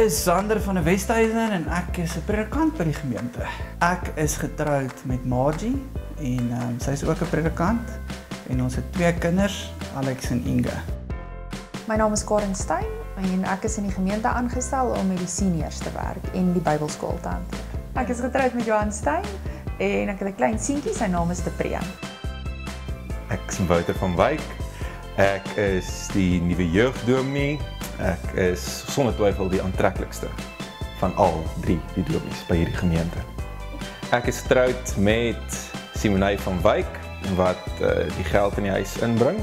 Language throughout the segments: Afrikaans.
is Sander van der Westhuizen en ek is 'n predikant by die gemeente. Ek is getroud met Margie en sy is ook 'n predikant en ons het 2 kinders, Alex en Inge. My naam is Karen Stein en ek is in die gemeente aangestel om met die seniors te werk en die Bybelskool te hanteer. Ek is getroud met Johan Stein en ek het 'n klein seentjie, sy naam is Depree. Ek is Wouter van Wyk. Ek is die nuwe jeugdominee. Ek is sonder twyfel die aantreklikste van al 3 die dominees by hierdie gemeente. Ek is getroud met Simonay van Wyk wat die geld in die huis inbring.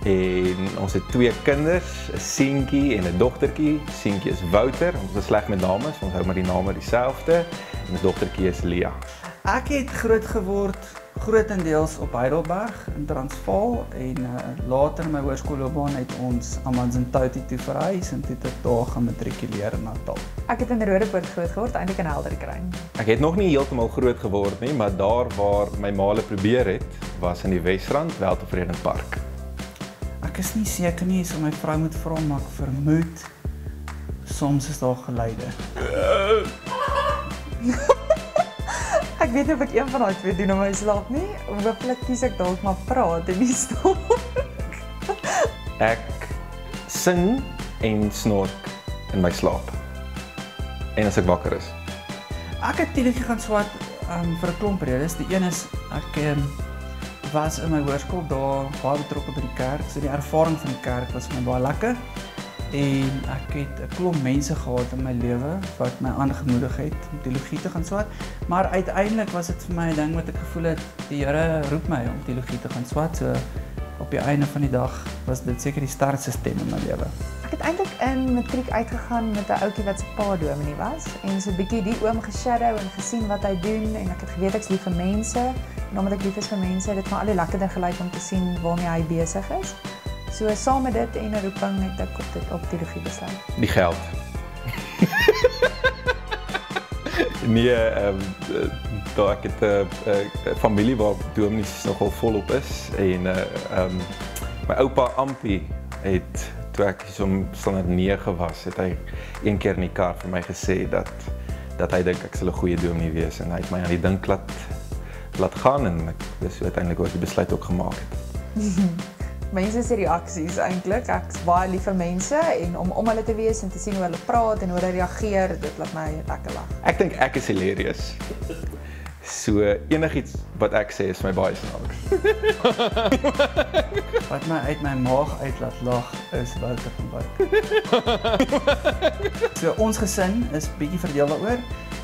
En ons het 2 kinders, 'n seentjie en 'n dogtertjie. Seentjie is Wouter, ons is sleg met name, so ons hou maar die name dieselfde. En ons dogtertjie is Lia. Ek het groot geword grootendeels op Heidelberg in Transvaal en later in my hoërskoolloopbaan het ons Amanzimtoti toe verhuis en toe het ek daar gematrikuleer in Natal. Ek het in Rodepoort groot geword, eintlik in Helderkruin. Ek het nog nie heeltemal groot geword nie, maar daar waar my ma probeer het, was in die Wesrand, Weltevreden Park. Ek is nie seker nie, so my vrou moet vra, maar ek vermoed soms is daar geluide. Ek weet nie of ek een van daai 2 doen in my slaap nie. Hooplik kies ek dalk maar praat en nie stop. Ek sing en snork in my slaap. En as ek wakker is. Ek het teologie gaan swat vir 'n klomp redes. Die een is ek was in my hoërskool daar baie betrokke by die kerk. So die ervaring van die kerk was vir my baie lekker. En ek het 'n klomp mense gehad in my lewe wat my aangemoedig het om teologie te gaan swat. Maar uiteindelik was dit vir my 'n ding wat ek gevoel het, die Here roep my om teologie te gaan swat. So op die einde van die dag was dit seker die sterkste stem in my lewe. Ek het eintlik in matriek uitgegaan met 'n ouetjie wat se pa dominee was en so 'n bietjie die oom geshadow en gesien wat hy doen en ek het geweet ek's lief vir mense en omdat ek lief is vir mense het dit vir al die lekkerder gelyk om te sien waarmee hy besig is. So saam met dit en 'n roeping het ek op teologie besluit. Die geld. Nee, daar ek het 'n familie waar dominees nogal volop is en my oupa Ampie het toe ek so standaard 9 was, het hy een keer in die kar vir my gesê dat hy dink ek sal 'n goeie dominee wees en hy het my aan die dink laat gaan en dis uiteindelik ook die besluit ook gemaak het. Mense se reaksies eintlik, ek's baie lief vir mense en om hulle te wees en te sien hoe hulle praat en hoe hulle reageer, dit laat my lekker lag. Ek dink ek is hilarious. So enigiets wat ek sê is my baie snaaks. Wat my uit my maag uit laat lag is Wouter van Wyk. So ons gesin is bietjie verdeel daaroor.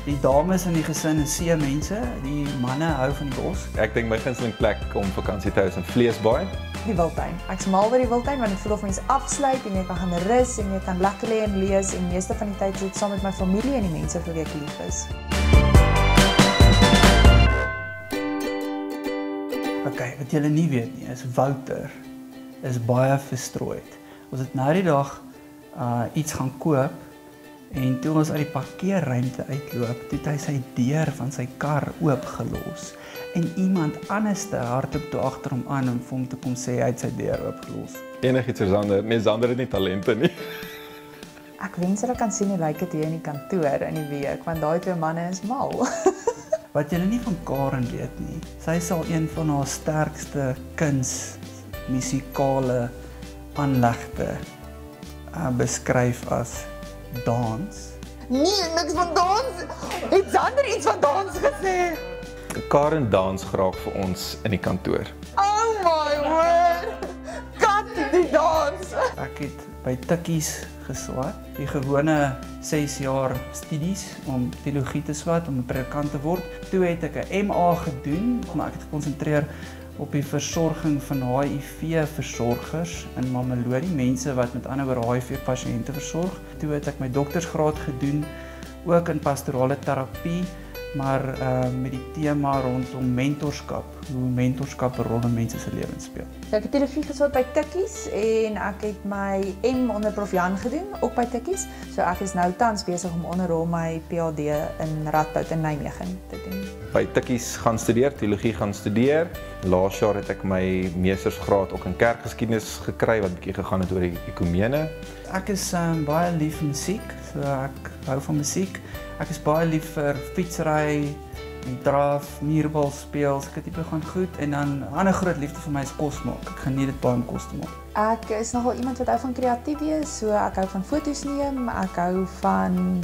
Die dames in die gesin is C-mense, die manne hou van die bos. Ek dink my gunsteling plek om vakansie te hou is in Vleesbaai. Die Wildtuin. Ek's mal by die Wildtuin want ek voel of mense afsluit en jy kan gaan rus en jy kan lekker lê en lees en meeste van die tyd is dit saam met my familie en die mense vir wie ek lief is. Okay, wat julle nie weet nie, is Wouter is baie verstrooid. Ons het nou die dag iets gaan koop en toe ons uit die parkeerruimte uitloop, toe het hy sy deur van sy kar oopgelos. En iemand anderste hardloop toe agter hom aan om vir hom te kom sê hy het sy deur oopgelos. Enigiets vir Sander. Nee, Sander het nie talente nie. Ek wens hulle kan sien hoe lyk dit hier in die kantoor in die week, want daai 2 manne is mal. Wat julle nie van Karen weet nie, sy sal een van haar sterkste musikale aanlegte beskryf as dans. Nee, niks van dans. Het Sander iets van dans gesê? Karen dans graag vir ons in die kantoor. Oh my word! Kat die dans! Ek het by Tikkies geswat, die gewone 6 jaar studies om teologie te swat, om 'n predikant te word. Toe het ek 'n MA gedoen, maar ek het gekonsentreer op die versorging van HIV-versorgers in Mamelodi, mense wat met ander woorde HIV-pasiënte versorg. Toe het ek my doktorsgraad gedoen, ook in pastorale terapie, maar met die tema rondom mentorskap, hoe mentorskap 'n rol in mense se lewens speel. So ek het teologie geswat by Tikkies en ek het my M onder Prof Jan gedoen, ook by Tikkies. So ek is nou tans besig om onderrol my PhD in Radboud in Nijmegen te doen. By Tikkies gaan studeer, teologie gaan studeer. Laas jaar het ek my meestersgraad ook in kerkgeskiedenis gekry wat bietjie gegaan het oor die ekumene. Ek is baie lief vir musiek, so ek hou van musiek. Ek is baie lief vir fietsry, draf, muurbal speel, sulke tipe gaan goed en dan 'n ander groot liefde vir my is kos maak. Ek geniet dit baie om kos te maak. Ek is nogal iemand wat hou van kreatief wees, so ek hou van foto's neem, ek hou van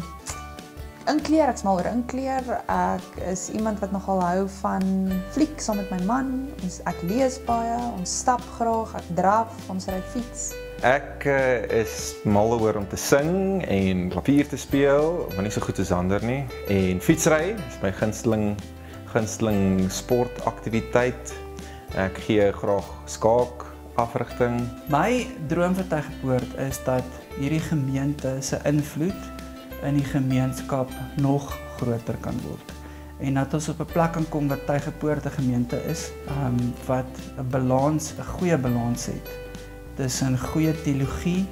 inkleer, ek smal oor inkleer. Ek is iemand wat nogal hou van fliek saam met my man. Ek lees baie, ons stap graag, ek draf, ons ry fiets. Ek is mal oor om te sing en klavier te speel, maar nie so goed as ander nie. En fietsry is my gunsteling sportaktiwiteit. Ek gee graag skaak afrigting. My droom vir Tygerpoort is dat hierdie gemeente se invloed in die gemeenskap nog groter kan word. En dat ons op 'n plek kan kom dat Tygerpoort 'n gemeente is wat 'n goeie balans het tussen goeie teologie,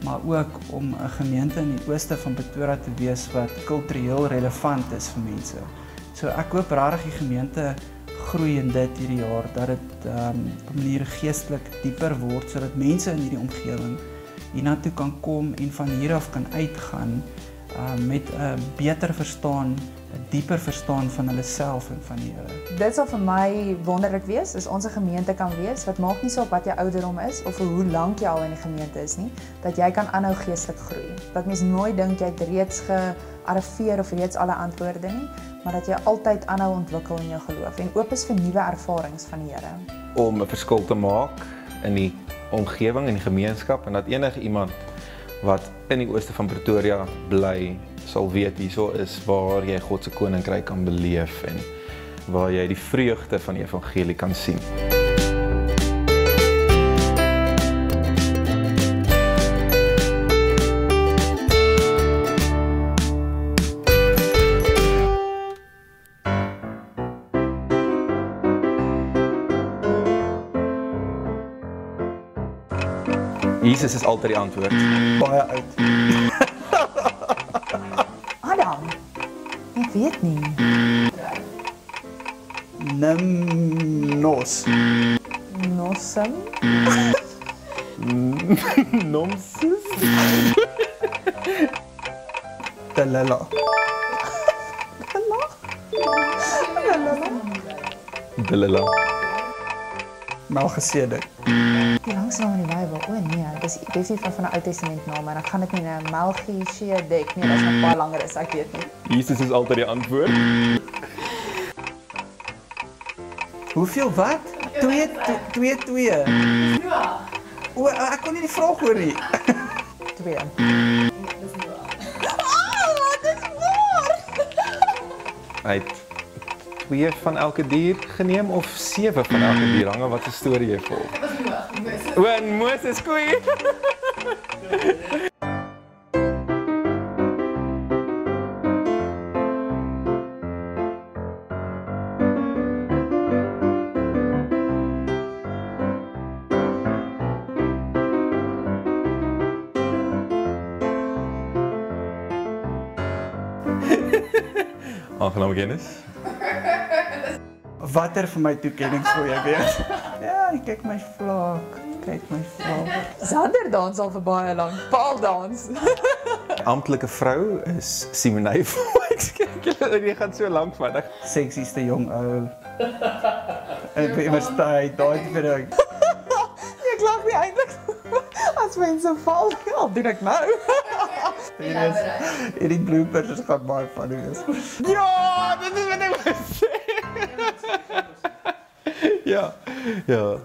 maar ook om 'n gemeente in die ooste van Pretoria te wees wat kultureel relevant is vir mense. So ek hoop regtig die gemeente groei in dit hierdie jaar, dat dit op 'n manier geestelik dieper word, sodat mense in hierdie omgewing hiernatoe kan kom en van hier af kan uitgaan met 'n beter verstaan, 'n dieper verstaan van hulle self en van die Here. Dit sal vir my wonderlik wees as ons 'n gemeente kan wees wat maak nie saak wat jou ouderdom is of hoe lank jy al in die gemeente is nie, dat jy kan aanhou geestelik groei. Dat mens nooit dink jy het reeds gearriveer of reeds alle antwoorde nie, maar dat jy altyd aanhou ontwikkel in jou geloof en oop is vir nuwe ervarings van die Here. Om 'n verskil te maak in die omgewing en die gemeenskap en dat enige iemand wat in die ooste van Pretoria bly sal weet hierso is waar jy God se koninkryk kan beleef en waar jy die vreugde van die evangelie kan sien. Jesus is altyd die antwoord. Baie oud. Adam, ek weet nie. Nos. Nossem? Nomsus? Delala. Delala. Melchizedek. Die langste naam in die Bybel, o nee, dis definitief van 'n Ou Testament naam en ek gaan dit nie nou Melchizedek nie, dit is nog baie langer is, ek weet nie. Jesus is altyd die antwoord. Hoeveel wat? 2. O, ek kon nie die vraag hoor nie. 2. Hy het 2 van elke dier geneem of 7 van elke dier, hang af wat 'n storie jy volg. O, Moses koei. Aangename kennis. Watter vir my toekennings wil jy weet? Ja, kyk my vlak. Zanderdans al vir baie lank, paaldans. Amptelike vrou is Simonay vir my. Ek jy gaan so lank vat. Seksieste jong ou. En by universiteit, daai tipe ding. Ek lag nie eintlik. As mense val, ja, doen ek nou. Hierdie bloopers gaan baie funny wees. Ja, dit is wat ek wil sê. Ja, ja.